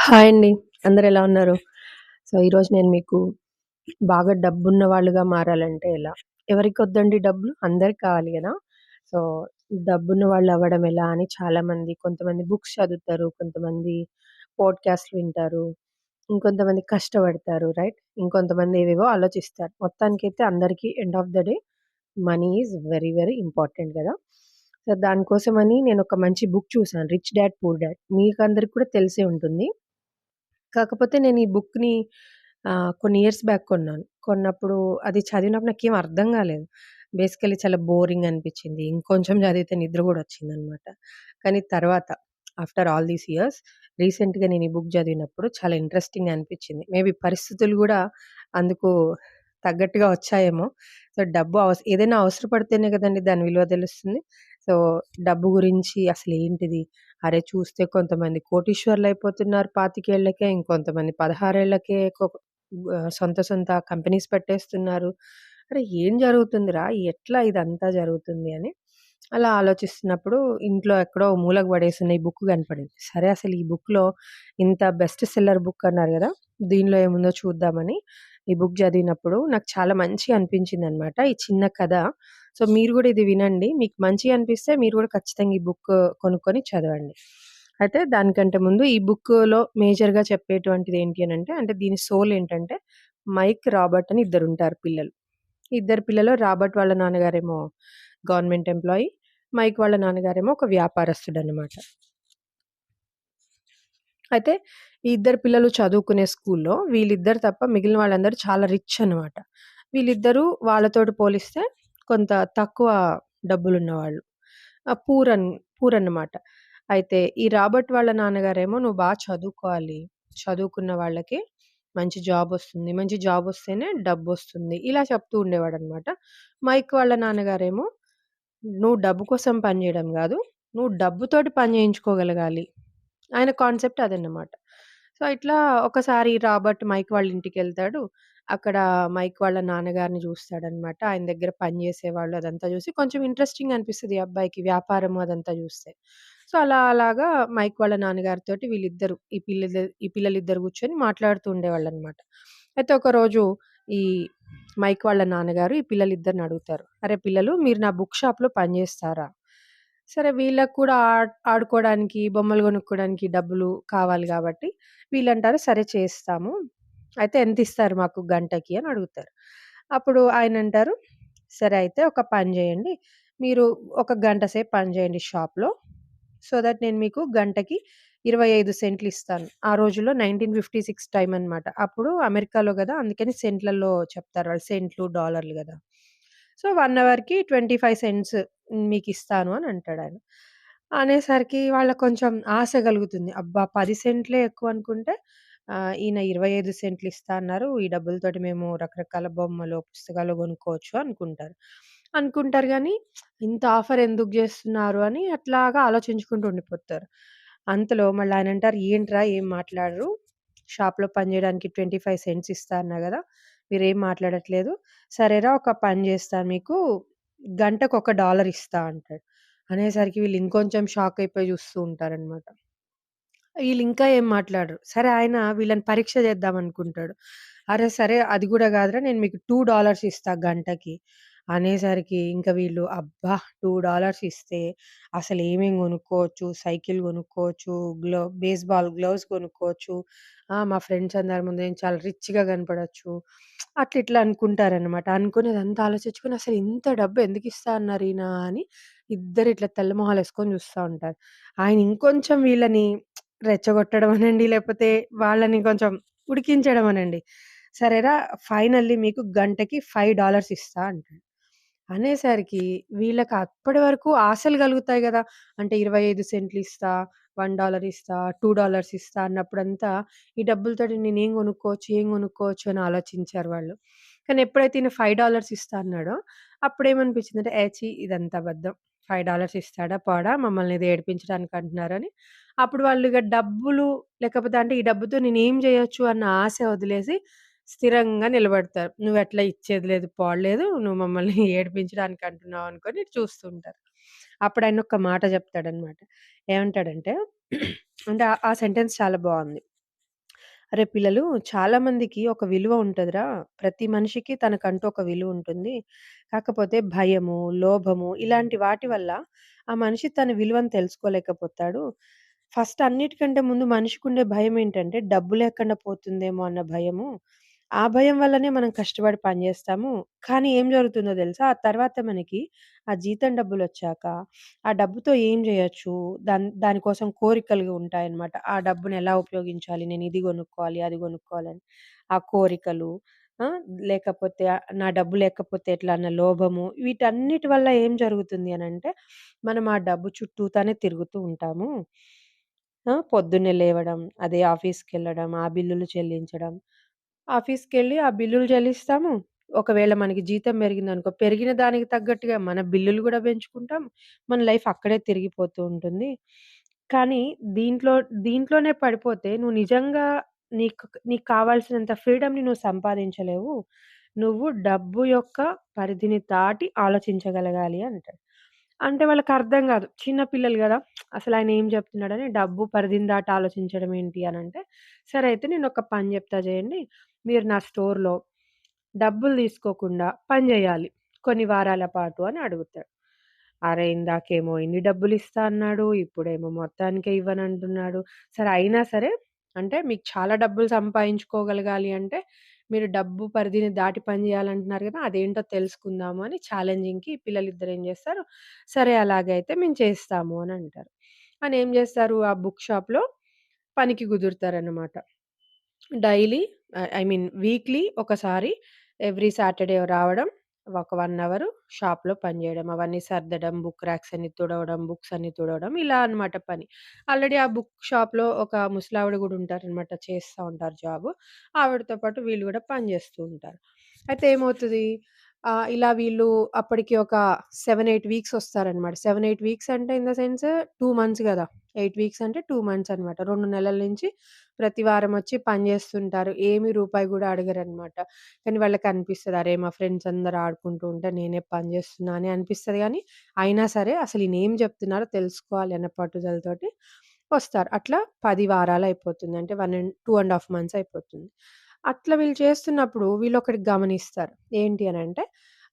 Hi అండి. అందరెలా ఉన్నారు? ఈరోజు నేను మీకు బాగా డబ్బున్న వాళ్ళుగా మారాలంటే ఎలా? ఎవరికొద్దండి డబ్బులు? అందరికి కావాలి గదా! సో, డబ్బున్న వాళ్ళవ్వడం ఎలా అని చాలామంది కొంతమంది బుక్స్ చదువుతారు. కొంతమంది పాడ్‌కాస్ట్‌లు వింటారు. ఇంకొంతమంది కష్టపడతారు. రైట్? ఇంకొంతమంది ఏవేవో ఆలోచిస్తారు. మొత్తానికైతే అందరికీ end of the day money is very, very important గదా! దానికోసమని నేనొక మంచి బుక్ చూసాను 'రిచ్ డాడ్ పూర్ డాడ్' మీకందరికి కూడా తెలిసే ఉంటుంది. కాకపోతే నేను ఈ బుక్‌ని కొన్ని ఇయర్స్ బ్యాక్ కొన్నాను. కొన్నప్పుడు అది చదివినప్పుడు నాకేం అర్థం గాలేదు. బేసికల్లీ చాలా బోరింగ్ అనిపిచ్చింది. ఇంకొంచెం చదివితే నిద్ర గూడా వచ్చిందనమాట. కానీ తర్వాత ఆఫ్టర్ ఆల్ దీస్ ఇయర్స్ రీసెంట్‌గా నేను ఈ బుక్ చదివినప్పుడు చాలా ఇంట్రెస్టింగ్‌గా అనిపిచ్చింది. మేబీ పరిస్థితులు గూడా అందుకు తగ్గట్టుగా వచ్చాయేమో. ఏదైనా అవసరపడితేనే గదండీ దాని విలువ తెలుస్తుంది. సో, డబ్బు గురించి అసలేంటిది అరే! చూస్తే కొంతమంది కోటీశ్వరులయిపోతున్నారు 25 ఏళ్ళకే. ఇంకొంతమంది 16 ఏళ్ళకే సొంత సొంత కంపెనీస్ పెట్టేస్తున్నారు. అరే! ఏం జరుగుతుందిరా? ఎట్లా ఇదంతా జరుగుతుంది అని అలా ఆలోచిస్తున్నప్పుడు ఇంట్లో ఎక్కడో మూలకు పడేసున్న ఈ బుక్ కనపడింది. సరే అసలు ఈ బుక్‌లో ఇంత బెస్ట్ సెల్లర్ బుక్ అన్నారు గదా! దీనిలో ఏముందో చూద్దామని ఈ బుక్ చదివినప్పుడు నాకు చాలా మంచిగా అనిపించిందనమాట. ఈ చిన్న కథ. సో, మీరు గూడా ఇది వినండి. మీకు మంచిగా అనిపిస్తే మీరు గూడా ఖచ్చితంగా ఈ బుక్ కొనుక్కొని చదవండి. అయితే దానికంటే ముందు ఈ బుక్‌లో మేజర్‌గా చెప్పేటువంటిది ఏంటి అనంటే, అంటే దీని సోల్ ఏంటంటే, మైక్, రాబర్ట్ అని ఇద్దరుంటారు పిల్లలు. ఇద్దరు పిల్లలు రాబర్ట్ వాళ్ళ నాన్నగారేమో గవర్నమెంట్ ఎంప్లాయీ. మైక్ వాళ్ళ నాన్నగారేమో ఒక వ్యాపారస్తుడనమాట. అయితే ఈ ఇద్దరు పిల్లలు చదువుకునే స్కూల్‌లో వీళ్ళిద్దరు తప్ప మిగిలిన వాళ్ళందరూ చాలా రిచ్ అనమాట. వీళ్ళిద్దరూ వాళ్ళతోటి పోలిస్తే కొంత తక్కువ డబ్బులున్నవాళ్ళు. పూర్ అన్నమాట. అయితే ఈ రాబర్ట్ వాళ్ళ నాన్నగారేమో "నువ్వు చదువుకోవాలి. చదువుకున్న వాళ్ళకి మంచి జాబొస్తుంది. మంచి జాబొస్తేనే డబ్బొస్తుంది." ఇలా చెప్తూ ఉండేవాడనమాట. మైక్ వాళ్ళ నాన్నగారేమో "నువ్వు డబ్బు కోసం పని జేయడం గాదు. నువ్వు డబ్బుతోటి పని జేయించుకోగలగాలి." ఆయన కాన్సెప్ట్ అదన్నమాట. సో, ఇట్లా ఒకసారి రాబర్ట్ మైక్ వాళ్ళ ఇంటికెళ్తాడు. అక్కడ మైక్ వాళ్ళ నాన్నగారిని జూస్తాడనమాట. ఆయన దగ్గర పని జేసేవాళ్ళు అదంతా జూసి కొంచెం ఇంట్రెస్టింగ్ అనిపిస్తది ఈ అబ్బాయికి వ్యాపారము అదంతా జూస్తే. సో, అలాగా మైక్ వాళ్ళ నాన్నగారితోటి వీళ్ళిద్దరు ఈ పిల్లలిద్దరు గూర్చొని మాట్లాడుతూ ఉండేవాళ్ళనమాట. అయితే ఒకరోజు ఈ మైక్ వాళ్ళ నాన్నగారు ఈ పిల్లలిద్దరిని అడుగుతారు. "అరే పిల్లలు మీరు నా బుక్ షాప్‌లో పని జేస్తారా?" సరే వీళ్ళకి కూడా ఆడుకోవడానికి, బొమ్మలు కొనుక్కోవడానికి డబ్బులు కావాలి గాబట్టి, వీళ్ళంటారు సరే చేస్తాము. అయితే ఎంతిస్తారు మాకు గంటకి అని అడుగుతారు. అప్పుడు ఆయనంటారు, సరే అయితే ఒక పని జేయండి. మీరు ఒక గంట సేపు పని జేయండి షాప్‌లో. సో దట్ నేను మీకు గంటకి 25 సెంట్లు ఇస్తాను. ఆ రోజుల్లో 1956 టైమ్ అనమాట. అప్పుడు అమెరికాలో గదా! అందుకని సెంట్లలో చెప్తారు వాళ్ళు. సెంట్లు, డాలర్లు గదా! సో, 1 అవర్‌కి 25 సెంట్స్ మీకిస్తాను అని అంటాడాయన. అనేసరికి వాళ్ళకి కొంచెం ఆశ గలుగుతుంది. అబ్బా! 10 సెంట్లే ఎక్కువనుకుంటే ఈయన 25 సెంట్లు ఇస్తా అన్నారు. ఈ డబ్బులతోటి మేము రకరకాల బొమ్మలు, పుస్తకాలు గొనుక్కోవచ్చు అనుకుంటారు. అనుకుంటారు గానీ, ఇంత ఆఫర్ ఎందుకు జేస్తున్నారు అని అట్లాగా ఆలోచించుకుంటూ ఉండిపోతారు. అంతలో మళ్ళీ ఆయనంటారు, "ఏంట్రా ఏం మాట్లాడరు? షాప్‌లో పని జేయడానికి 25 సెంట్స్ ఇస్తా అన్నా గదా! మీరేం మాట్లాడట్లేదు. సరేరా ఒక పని జేస్తాను మీకు. గంటకొక డాలర్ ఇస్తా" అంటాడు. అనేసరికి వీళ్ళు ఇంకొంచెం షాక్ అయిపోయి జూస్తూ ఉంటారనమాట. ఈళ్ళింకా ఏం మాట్లాడరు. సరే ఆయన వీళ్ళని పరీక్ష చేద్దామనుకుంటాడు. అరే! సరే అది గూడా గాదురా నేను మీకు $2 ఇస్తా గంటకి. అనేసరికి ఇంక వీళ్ళు అబ్బా! $2 ఇస్తే అసలేమేం గొనుక్కోవచ్చు, సైకిల్ గొనుక్కోవచ్చు, బేస్‌బాల్ గ్లౌస్ కొనుక్కోవచ్చు. మా ఫ్రెండ్స్ అందరి ముందు నేను చాలా రిచ్‌గా కనపడొచ్చు. అట్లా ఇట్లా అనుకుంటారనమాట. అనుకోని అదంతా ఆలోచించుకొని అసలు ఇంత డబ్బు ఎందుకిస్తా అన్నారు ఈయన అని ఇద్దరు ఇట్లా తెల్ల మొహాలేసుకొని చూస్తా ఉంటారు. ఆయన ఇంకొంచెం వీళ్ళని రెచ్చగొట్టడం అనండి, లేపోతే వాళ్ళని కొంచెం ఉడికించడం అనండి. సరేరా ఫైనల్లీ మీకు గంటకి $5 ఇస్తా అంటాడు. అనేసరికి వీళ్ళకి అప్పటి వరకు ఆశలు గలుగుతాయి గదా! అంటే 25 సెంట్లు ఇస్తా, $1 ఇస్తా, $2 ఇస్తా అన్నప్పుడంతా ఈ డబ్బులతోటి నేనేం కొనుక్కోవచ్చు, ఏం కొనుక్కోవచ్చు అని ఆలోచించారు వాళ్ళు. కానీ ఎప్పుడైతే ఈయన $5 ఇస్తా అన్నాడో అప్పుడేమనిపించిందంటే, ఛీ! ఇదంతా అబద్ధం. $5 ఇస్తాడా, పోడా మమ్మల్ని ఏదో ఏడిపించడానికి అంటున్నారని అప్పుడు వాళ్ళు ఇగ డబ్బులు లేకపోతే అంటే ఈ డబ్బుతో నేనేం జేయొచ్చు అన్న ఆశ వదిలేసి స్థిరంగా నిలబడతారు. నువ్వెట్లా ఇచ్చేది లేదు, పోడలేదు. నువ్వు మమ్మల్ని ఏడిపించడానికి అంటున్నావు అనుకోని ఇటు చూస్తూ ఉంటారు. అప్పుడాయన ఒక మాట జెప్తాడనమాట. ఏమంటాడంటే అంటే ఆ సెంటెన్స్ చాలా బావుంది. అరే పిల్లలు, చాలా మందికి ఒక విలువ ఉంటదిరా! ప్రతి మనిషికి తనకంటూ ఒక విలువ ఉంటుంది. కాకపోతే భయము, లోభము ఇలాంటి వాటి వల్ల ఆ మనిషి తన విలువను తెలుసుకోలేకపోతాడు. ఫస్ట్ అన్నిటికంటే ముందు మనిషికుండే భయమేంటంటే డబ్బు లేకుండా పోతుందేమో అన్న భయము. ఆ భయం వల్లనే మనం కష్టపడి పని జేస్తాము. కానీ ఏం జరుగుతుందో దెలుసా? ఆ తర్వాత మనకి ఆ జీతం డబ్బులొచ్చాక ఆ డబ్బుతో ఏం జేయొచ్చు? దానికోసం కోరికలు ఉంటాయన్నమాట. ఆ డబ్బుని ఎలా ఉపయోగించాలి? నేను ఇది గొనుక్కోవాలి, అది గొనుక్కోవాలని. ఆ కోరికలు ఆ! లేకపోతే నా డబ్బు లేకపోతే ఎట్లా అన్న లోభము. వీటన్నిటి వల్ల ఏం జరుగుతుంది అనంటే, మనం ఆ డబ్బు చుట్టూతానే తిరుగుతూ ఉంటాము. పొద్దున్నే లేవడం, అదే ఆఫీస్‌కెళ్ళడం, ఆ బిల్లులు చెల్లించడం. ఆఫీస్‌కెళ్ళి ఆ బిల్లులు చెల్లిస్తాము. ఒకవేళ మనకి జీతం పెరిగిందనుకో, పెరిగిన దానికి తగ్గట్టుగా మన బిల్లులు గూడా పెంచుకుంటాం. మన లైఫ్ అక్కడే తిరిగిపోతూ ఉంటుంది. కానీ దీంట్లో దీంట్లోనే పడిపోతే నువ్వు నిజంగా నీకు కావాల్సినంత ఫ్రీడమ్‌ని నువ్వు సంపాదించలేవు. నువ్వు డబ్బు యొక్క పరిధిని దాటి ఆలోచించగలగాలి అంటాడు. అంటే వాళ్ళకర్థం గాదు. చిన్న పిల్లలు గదా! అసలాయన ఏం జెప్తున్నాడని డబ్బు పరిధిని దాటి ఆలోచించడం ఏంటి అనంటే, సరే అయితే నేనొక పని జెప్తా జేయండి. మీరు నా స్టోర్‌లో డబ్బులు తీసుకోకుండా పని జేయాలి. కొన్ని వారాల పాటు అని అడుగుతాడు. అరే! ఇందాకేమో ఇన్ని డబ్బులిస్తా అన్నాడు. ఇప్పుడేమో మొత్తానికే ఇవ్వనంటున్నాడు. సరే అయినా సరే అంటే మీకు చాలా డబ్బులు సంపాదించుకోగలగాలి అంటే మీరు డబ్బు పరిధిని దాటి పని జేయాలంటున్నారు గదా! అదేంటో తెలుసుకుందాము అని ఛాలెంజింగ్‌కి పిల్లలిద్దరు ఏం జేస్తారు, సరే అలాగైతే మేము చేస్తాము అని అంటారు. అని ఏం జేస్తారు ఆ బుక్ షాప్‌లో పనికి కుదురుతారనమాట. డైలీ ఐ మీన్ వీక్లీ ఒకసారి ఎవ్రీ సాటర్‌డే రావడం. ఒక 1 అవరు షాప్‌లో పని జేయడం. అవన్నీ సర్దడం, బుక్ ర్యాక్స్ అన్ని తుడవడం, బుక్స్ అన్ని తుడవడం ఇలా అన్నమాట పని. ఆల్రెడీ ఆ బుక్ షాప్‌లో ఒక ముసలావిడ గూడా ఉంటారనమాట. చేస్తా ఉంటారు జాబు. ఆవిడతో పాటు వీళ్ళు గూడా పని జేస్తూ ఉంటారు. అయితే ఏమవుతది ఇలా వీళ్ళు అప్పటికి ఒక 7, 8 వీక్స్ వస్తారనమాట. 7, 8 వీక్స్ అంటే ఇన్ ద సెన్స్ 2 మంత్స్ గదా! 8 వీక్స్ అంటే 2 మంత్స్ అనమాట. 2 నెలల నుంచి ప్రతి వారం వచ్చి పని జేస్తుంటారు. ఏమి రూపాయి గూడా అడగరనమాట. కానీ వాళ్ళకనిపిస్తది, అరే! మా ఫ్రెండ్స్ అందరూ ఆడుకుంటూ ఉంటే నేనే పని జేస్తున్నా అని అనిపిస్తది గానీ, అయినా సరే అసలు ఈయనేం జెప్తున్నారో తెలుసుకోవాలి అన్న పట్టుదలతోటి వస్తారు. అట్లా 10 వారాలయిపోతుంది. అంటే 2 ½ మంత్స్ అయిపోతుంది. అట్లా వీళ్ళు చేస్తున్నప్పుడు వీళ్ళొకటి గమనిస్తారు. ఏంటి అనంటే,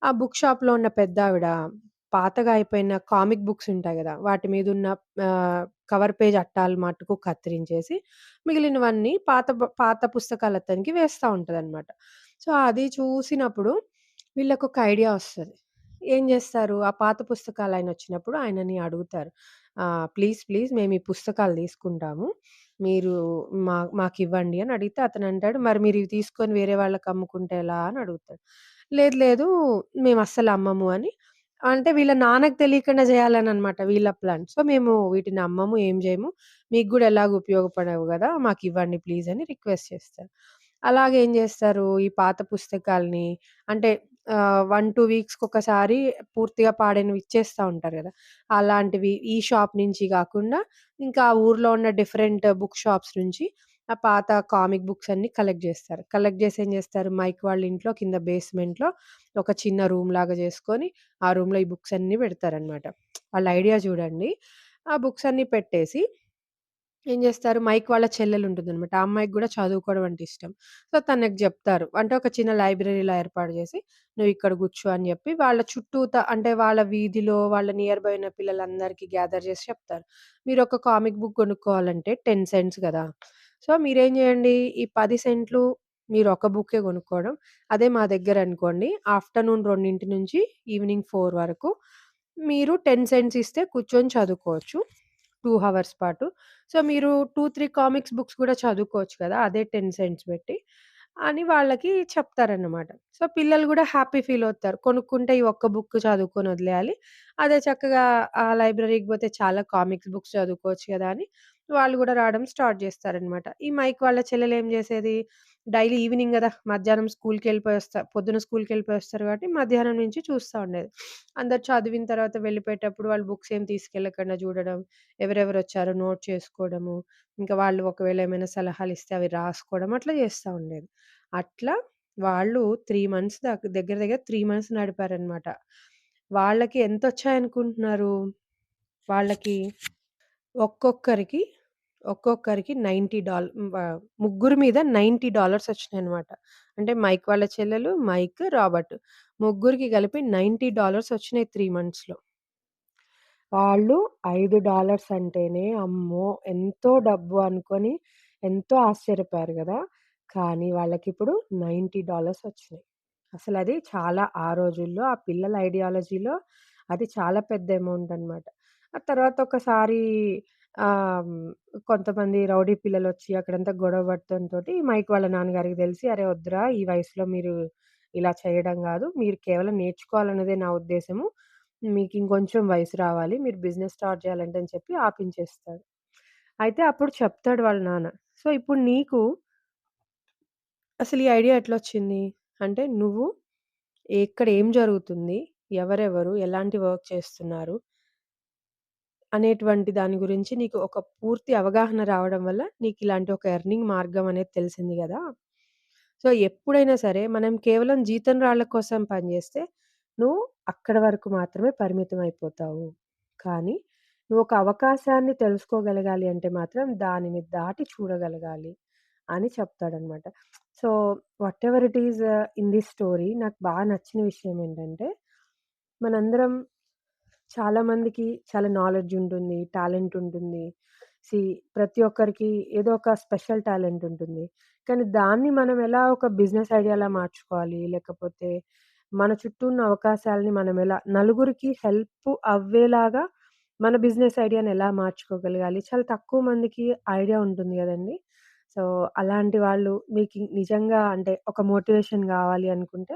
ఆ బుక్ షాప్‌లో ఉన్న పెద్దావిడ పాతగా అయిపోయిన కామిక్ బుక్స్ ఉంటాయి గదా! వాటి మీదున్న కవర్ పేజ్ అట్టాలు మట్టుకు కత్తిరించేసి మిగిలినవన్నీ పాత పుస్తకాలతనికి వేస్తా ఉంటదనమాట. సో, అది చూసినప్పుడు వీళ్ళకొక ఐడియా వస్తది. ఏం జేస్తారు, ఆ పాత పుస్తకాలాయనొచ్చినప్పుడు ఆయనని అడుగుతారు. "ప్లీజ్, ప్లీజ్ మేము ఈ పుస్తకాలు తీసుకుంటాము. మీరు మాకివ్వండి" అని అడిగితే అతనంటాడు, "మరి మీరివి తీసుకొని వేరే వాళ్ళకమ్ముకుంటే ఎలా?" అని అడుగుతాడు. "లేదు, లేదు మేమస్సలు అమ్మము" అని అంటే వీళ్ళ నాన్నకి తెలియకుండా జేయాలననమాట వీళ్ళ ప్లాన్. సో, "మేము వీటిని అమ్మము, ఏం జేయము. మీకు గూడా ఎలాగో ఉపయోగపడవు గదా! మాకివ్వండి ప్లీజ్" అని రిక్వెస్ట్ చేస్తారు. అలాగే ఏం జేస్తారు, ఈ పాత పుస్తకాల్ని అంటే 1, 2 వీక్స్‌కొకసారి పూర్తిగా పాడైనవి ఇచ్చేస్తా ఉంటారు గదా! అలాంటివి ఈ షాప్ నుంచి గాకుండా ఇంకా ఆ ఊర్లో ఉన్న డిఫరెంట్ బుక్ షాప్స్ నుంచి ఆ పాత కామిక్ బుక్స్ అన్నీ కలెక్ట్ జేస్తారు. కలెక్ట్ జేసి ఏం జేస్తారు, మైక్ వాళ్ళ ఇంట్లో కింద బేస్‌మెంట్‌లో ఒక చిన్న రూమ్‌లాగా జేసుకొని, ఆ రూమ్‌లో ఈ బుక్స్ అన్నీ పెడతారనమాట. వాళ్ళ ఐడియా జూడండి. ఆ బుక్స్ అన్నీ పెట్టేసి ఏం జేస్తారు, మైక్ వాళ్ళ చెల్లెలుంటుందనమాట. ఆ అమ్మాయికి గూడా చదువుకోవడం అంటే ఇష్టం. సో, తనకి జెప్తారు. అంటే ఒక చిన్న లైబ్రరీలా ఏర్పాటు జేసి, "నువ్విక్కడ గూర్చో" అని జెప్పి, వాళ్ళ చుట్టూతా అంటే వాళ్ళ వీధిలో, వాళ్ళ నియర్ బై ఉన్న పిల్లలందరికీ గ్యాదర్ జేసి చెప్తారు. మీరొక కామిక్ బుక్ కొనుక్కోవాలంటే 10 సెంట్స్ గదా! సో, మీరేం జేయండి, ఈ 10 సెంట్లు మీరొక బుక్కే గొనుక్కోవడం. అదే మా దగ్గరనుకోండి ఆఫ్టర్‌నూన్ 2 నుంచి ఈవినింగ్ 4 వరకు మీరు 10 సెంట్స్ ఇస్తే కూర్చొని చదువుకోవచ్చు. 2 హవర్స్ పాటు. సో, మీరు 2, 3 కామిక్స్ బుక్స్ గూడా చదువుకోవచ్చు కదా! అదే 10 సెంట్స్ పెట్టి అని వాళ్ళకి చెప్తారన్నమాట. సో, పిల్లలు గూడా హ్యాపీ ఫీల్ అవుతారు. కొనుక్కుంటే ఈ ఒక్క బుక్ చదువుకొని వదిలేయాలి. అదే చక్కగా ఆ లైబ్రరీకి పోతే చాలా కామిక్స్ బుక్స్ చదువుకోవచ్చు గదా! అని వాళ్ళు గూడా రావడం స్టార్ట్ జేస్తారన్నమాట. ఈ మైక్ వాళ్ళ చెల్లెలేం జేసేది, డైలీ ఈవినింగ్ గదా! మధ్యాహ్నం పొద్దున స్కూలుకెళ్ళిపోయి వస్తారు కాబట్టి మధ్యాహ్నం నుంచి చూస్తా ఉండేది. అందరూ చదివిన తర్వాత వెళ్ళిపోయేటప్పుడు వాళ్ళు బుక్స్ ఏం తీసుకెళ్ళకుండా జూడడం, ఎవరెవరొచ్చారో నోట్ చేసుకోవడము, ఇంకా వాళ్ళు ఒకవేళ ఏమైనా సలహాలిస్తే అవి రాసుకోవడం అట్లా చేస్తా ఉండేది. అట్లా వాళ్ళు 3 మంత్స్ దగ్గర దగ్గర 3 మంత్స్ నడిపారనమాట. వాళ్ళకి ఎంతొచ్చాయనుకుంటున్నారు? వాళ్ళకి ఒక్కొక్కరికి ఒక్కొక్కరికి ముగ్గురు మీద $90 వచ్చినాయన్నమాట. అంటే మైక్ వాళ్ళ చెల్లెలు, మైక్, రాబర్ట్ ముగ్గురికి కలిపి $90 వచ్చినాయి 3 మంత్స్‌లో. వాళ్ళు $5 అంటేనే అమ్మో! ఎంతో డబ్బు అనుకోని ఎంతో ఆశ్చర్యపోయారు గదా! కానీ వాళ్ళకిప్పుడు $90 వచ్చినాయి. అసలది చాలా ఆ రోజుల్లో ఆ పిల్లల ఐడియాలజీలో అది చాలా పెద్ద అమౌంట్ అన్నమాట. ఆ తర్వాత ఒకసారి ఆహ్, హ్మ్, కొంతమంది రౌడీ పిల్లలొచ్చి అక్కడంతా గొడవ పడటంతోటి మైక్ వాళ్ళ నాన్నగారికి తెలిసి, "అరే! వద్దురా ఈ వయసులో మీరు ఇలా చేయడం గాదు. మీరు కేవలం నేర్చుకోవాలన్నదే నా ఉద్దేశము. మీకింకొంచెం వయసు రావాలి. మీరు బిజినెస్ స్టార్ట్ చేయాలంటే" అని చెప్పి ఆపించేస్తాడు. అయితే అప్పుడు చెప్తాడు వాళ్ళ నాన్న. సో, ఇప్పుడు నీకు అసలు ఈ ఐడియా ఎట్లొచ్చింది? అంటే నువ్వు ఎక్కడ ఏం జరుగుతుంది? ఎవరెవరు? ఎలాంటి వర్క్ చేస్తున్నారు? అనేటువంటి దాని గురించి నీకు ఒక పూర్తి అవగాహన రావడం వల్ల నీకిలాంటి ఒక ఎర్నింగ్ మార్గం అనేది తెలిసింది గదా! సో, ఎప్పుడైనా సరే మనం కేవలం జీతం రాళ్ళ కోసం పనిజేస్తే, నువ్వు అక్కడి వరకు మాత్రమే పరిమితం అయిపోతావు. కానీ, నువ్వొక అవకాశాన్ని తెలుసుకోగలగాలి అంటే మాత్రం దానిని దాటి చూడగలగాలి అని చెప్తాడనమాట. So, whatever it is in this story నాకు నచ్చిన విషయం ఏంటంటే, మనందరం చాలా మందికి చాలా నాలెడ్జ్ ఉంటుంది. టాలెంట్ ఉంటుంది. సీ ప్రతి ఒక్కరికి ఏదో ఒక స్పెషల్ టాలెంట్ ఉంటుంది. కానీ దాన్ని మనం ఎలా ఒక బిజినెస్ ఐడియాలా మార్చుకోవాలి, లేకపోతే మన చుట్టూ ఉన్న అవకాశాలని మనం ఎలా నలుగురికి హెల్ప్ అవ్వేలాగా మన బిజినెస్ ఐడియాని ఎలా మార్చుకోగలగాలి, చాలా తక్కువ మందికి ఐడియా ఉంటుంది గదండీ! సో, అలాంటి వాళ్ళు మీకు నిజంగా అంటే ఒక మోటివేషన్ గావాలి అనుకుంటే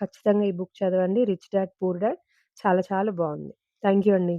ఖచ్చితంగా ఈ బుక్ చదవండి 'రిచ్ డాడ్ పూర్ డాడ్' చాలా చాలా బావుంది. థాంక్ యూ అండి.